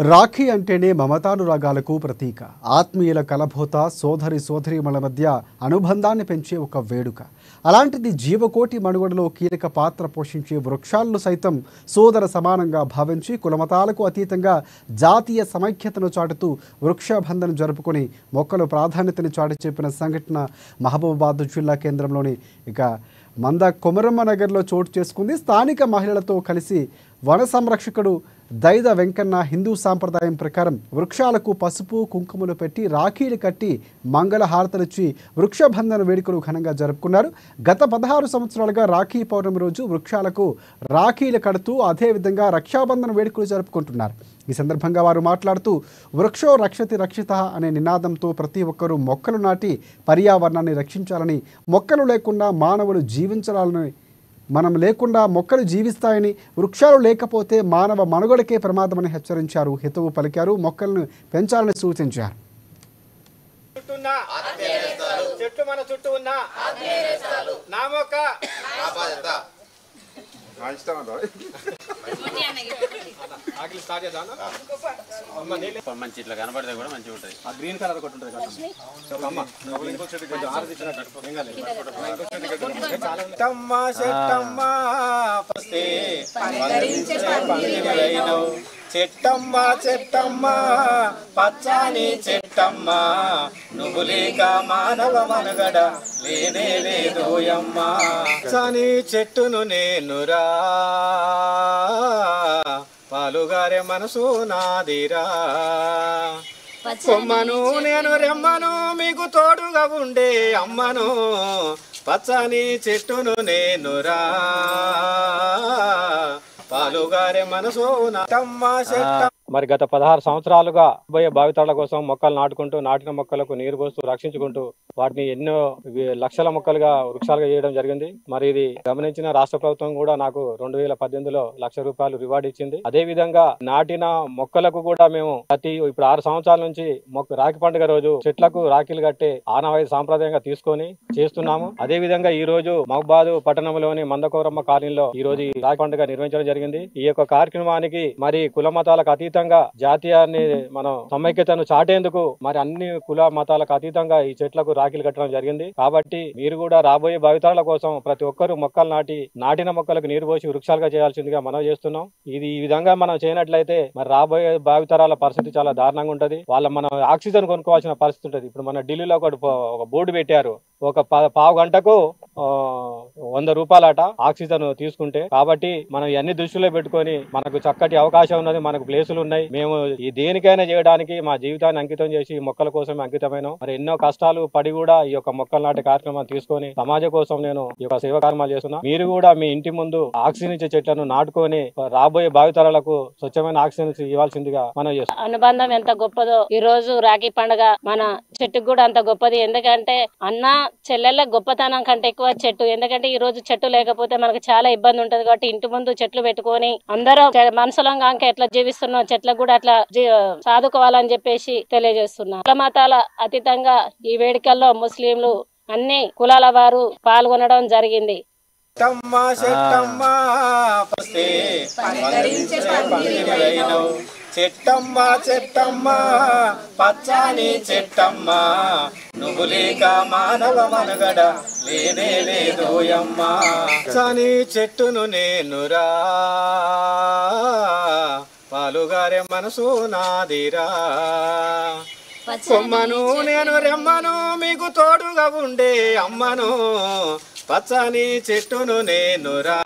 రాఖీ అంటేనే మమతానురాగాలకు ప్రతీక. ఆత్మీయుల కలబోత, సోదరీమణుల మధ్య అనుబంధాన్ని పెంచే ఒక వేడుక. అలాంటిది జీవకోటి మనుగడలో కీలక పాత్ర పోషించే వృక్షాలను సైతం సోదర సమానంగా భావించి కులమతాలకు అతీతంగా జాతీయ సమైక్యతను చాటుతూ వృక్షబంధన జరుపుకొని మొక్కలు ప్రాధాన్యతను చాటి చెప్పిన సంఘటన మహబూబాబాద్ జిల్లా కేంద్రంలోని మంద కొమరమ్మ నగర్లో చోటు చేసుకుంది. స్థానిక మహిళలతో కలిసి వన సంరక్షకుడు దైద వెంకన్న హిందూ సాంప్రదాయం ప్రకారం వృక్షాలకు పసుపు కుంకుమలు పెట్టి రాఖీలు కట్టి మంగళ హారతలిచ్చి వృక్షబంధన వేడుకలు ఘనంగా జరుపుకున్నారు. గత 16 సంవత్సరాలుగా రాఖీ పౌర్ణమి రోజు వృక్షాలకు రాఖీలు కడుతూ అదేవిధంగా రక్షాబంధన వేడుకలు జరుపుకుంటున్నారు. ఈ సందర్భంగా వారు మాట్లాడుతూ వృక్షో రక్షతి రక్షిత అనే నినాదంతో ప్రతి ఒక్కరూ మొక్కలు నాటి పర్యావరణాన్ని రక్షించాలని, మొక్కలు లేకుండా మానవులు జీవించాలని, మనం లేకుండా మొక్కలు జీవిస్తాయని, వృక్షాలు లేకపోతే మానవ మనుగడకే ప్రమాదమని హెచ్చరించారు. హితవు పలికారు. మొక్కలను పెంచాలని సూచించారు. మంచి ఇట్లా కనబడితే కూడా మంచిగా ఉంటుంది. ఆ గ్రీన్ కలర్ ఒకటి ఉంటుంది కదా. చెట్టమ్మ చెట్టమ్మ పచ్చని చెట్టమ్మ నువ్వు లేక మానవ మనుగడ లేనే లేదోయమ్మ. పచ్చని చెట్టును నేనురా పాలుగారే మనసు నాదిరా, కొమ్మను నేను రెమ్మను మీకు తోడుగా ఉండే అమ్మను. పచ్చని చెట్టును నేనురా పాలుగారే మనసు నాటమ్మ చెట్ట. మరి గత 16 సంవత్సరాలుగా రాబోయే భావితరాల కోసం మొక్కలు నాటుకుంటూ, నాటిన మొక్కలకు నీరు పోస్తూ రక్షించుకుంటూ వాటిని ఎన్నో లక్షల మొక్కలుగా వృక్షాలుగా చేయడం జరిగింది. మరి ఇది గమనించిన రాష్ట్ర ప్రభుత్వం కూడా నాకు 2018లో ₹1,00,000 రివార్డు ఇచ్చింది. అదే విధంగా నాటిన మొక్కలకు కూడా మేము ఇప్పుడు 6 సంవత్సరాల నుంచి రాఖీ పండుగ రోజు చెట్లకు రాఖీలు కట్టే ఆనవాయితీ సాంప్రదాయంగా తీసుకొని చేస్తున్నాము. అదే విధంగా ఈ రోజు మహబూబాబాద్ పట్టణంలోని మందకోరమ్మ కాలనీలో ఈ రోజు ఈ రాఖీ పండుగ నిర్వహించడం జరిగింది. ఈ యొక్క కార్యక్రమానికి మరి కుల మతాలకు అతీతంగా జాతీయాన్ని మనం సమైక్యతను చాటేందుకు మరి అన్ని కుల మతాలకు అతీతంగా ఈ చెట్లకు రాఖీలు కట్టడం జరిగింది. కాబట్టి మీరు కూడా రాబోయే భావితరాల కోసం ప్రతి ఒక్కరూ మొక్కలు నాటిన మొక్కలకు నీరు పోసి వృక్షాలుగా చేయాల్సిందిగా మనం చేస్తున్నాం. ఇది ఈ విధంగా మనం చేయనట్లయితే మరి రాబోయే భావితరాల పరిస్థితి చాలా దారుణంగా ఉంటది. మనం ఆక్సిజన్ కొనుక్కోవాల్సిన పరిస్థితి ఉంటది. ఇప్పుడు మన ఢిల్లీలో ఒక బోర్డు పెట్టారు, ఒక పావు గంటకు ₹100 ఆక్సిజన్ తీసుకుంటే. కాబట్టి మనం ఇవన్నీ దృష్టిలో పెట్టుకొని మనకు చక్కటి అవకాశం ఉన్నది, మనకు ప్లేసులు ఉన్నాయి. మేము ఈ దేనికైనా చేయడానికి మా జీవితాన్ని అంకితం చేసి మొక్కల కోసమే అంకితమైనాం. మరి ఎన్నో కష్టాలు పడి కూడా ఈ యొక్క మొక్కలు నాటే కార్యక్రమాన్ని తీసుకొని సమాజం కోసం నేను ఈ యొక్క సేవా కార్యక్రమాలు చేస్తున్నా. మీరు కూడా మీ ఇంటి ముందు ఆక్సిజన్ ఇచ్చే చెట్లను నాటుకొని రాబోయే భావితరాలకు స్వచ్ఛమైన ఆక్సిజన్ ఇవ్వాల్సిందిగా మనం చేస్తాం. అనుబంధం ఎంత గొప్పదో ఈ రోజు రాఖీ పండుగ మన చెట్టుకు కూడా అంత గొప్పది. ఎందుకంటే అన్న చెల్లెళ్ళ గొప్పతనం కంటే ఎక్కువ చెట్టు. ఎందుకంటే ఈ రోజు చెట్టు లేకపోతే మనకు చాలా ఇబ్బంది ఉంటది. కాబట్టి ఇంటి ముందు చెట్లు పెట్టుకొని అందరూ మనుషులంగా ఎట్లా జీవిస్తున్నాం చెట్లకు కూడా అట్లా సాదుకోవాలని చెప్పేసి తెలియజేస్తున్నాం. కుల మతాల అతీతంగా ఈ వేడుకల్లో ముస్లింలు అన్ని కులాల వారు పాల్గొనడం జరిగింది. చెట్టమ్మ చెట్టమ్మ పచ్చని చెట్టమ్మ నువ్వు లేక మానవ మనుగడ లేనే లేదోయమ్మ. పచ్చని చెట్టును నేనురా పాలుగారే మనసు నాదిరా, కొమ్మను నేను రెమ్మను మీకు తోడుగా ఉండే అమ్మను. పచ్చని చెట్టును నేనురా